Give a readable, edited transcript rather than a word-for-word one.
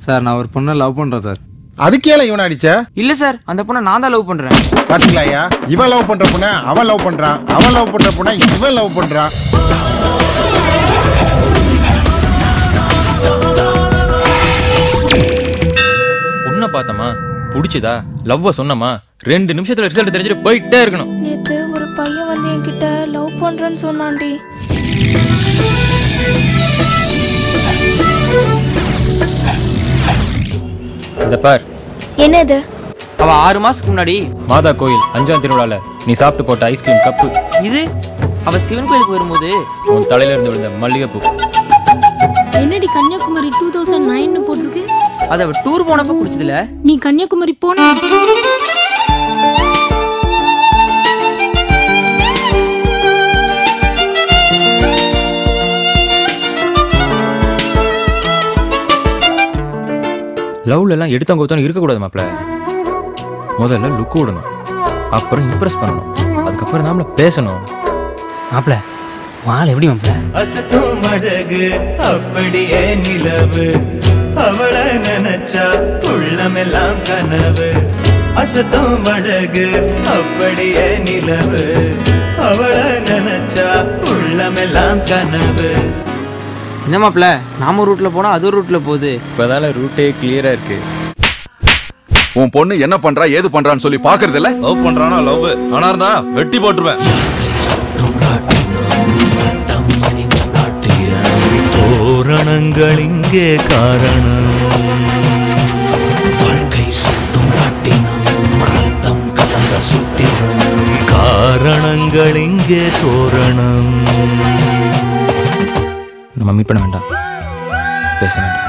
Sir நான் ஒரு பொண்ணை லவ் பண்றேன் சார். அதுக்கேல இவனை அடிச்ச? இல்ல சார், அந்த பொண்ணை நான் தான் லவ் பண்றேன். பாத்தீங்களாயா, இவன் லவ் பண்ற பொண்ணை அவன் லவ் பண்றான், அவன் லவ் பண்ற பொண்ணை இவன் லவ் பண்றான். பொண்ணை பார்த்தமா, பிடிச்சதா, லவ்வ சொன்னமா, 2 நிமிஷத்துல ரிசல்ட் தெரிஞ்சுட்டு போயிட்டே இருக்கணும். நேத்து ஒரு பையன் வந்து என்கிட்ட லவ் பண்றேன்னு சொன்னான்டி. அத பார். என்னது? அவ 6 மாசத்துக்கு முன்னாடி மாதா கோயில் 5ஆம் திருவிழால நீ சாப்பிட்டு போட்ட ஐஸ்கிரீம் கப்பு இது. அவ சிவன் கோயிலுக்கு வரும்போது உன் தலையில இருந்து விழுந்த மல்லிகைப்பூ. என்னடி கன்னியாகுமரி 2009 போட்டிருக்கு? அத அவ டூர் போனப்ப குடிச்சதுல. நீ கன்னியாகுமரி போன லவ்ல எல்லாம் எடுத்தவங்க ஒருத்தவங்க இருக்கக்கூடாது மாப்ள. முதல்ல லுக் விடணும், அப்புறம் இம்ப்ரெஸ் பண்ணணும், அதுக்கப்புறம் நாமள பேசணும். மாப்ள வாள் எப்படி மாப்ள? அசத்தும் அழகு அப்படியே நிலவு, அவளை நினைச்சா உள்ளமெல்லாம் கனவு. அசத்தும் அழகு அப்படியே நிலவு, அவளை நினைச்சா உள்ளமெல்லாம் கனவு. என்ன மாப்ள, நாம ரூட்ல போனா அது ரூட்ல போகுது. இப்பதால ரூட்டே கிளியரா இருக்கு. உன் பொண்ணு என்ன பண்றா ஏது பண்றான்னு சொல்லி பாக்குறது இல்ல? லவ் பண்றானா லவ், ஆனா இருந்தா வெட்டி போட்டுருவேன். தோரணங்கள் இங்கே காரணம், வாழ்க்கை சுத்தும் ராட்டினம், ரத்தம் கலந்த சூத்திரம், காரணங்கள் இங்கே தோரணம். நம்ம மீட் பண்ண வேண்டாம், பேச வேண்டாம்.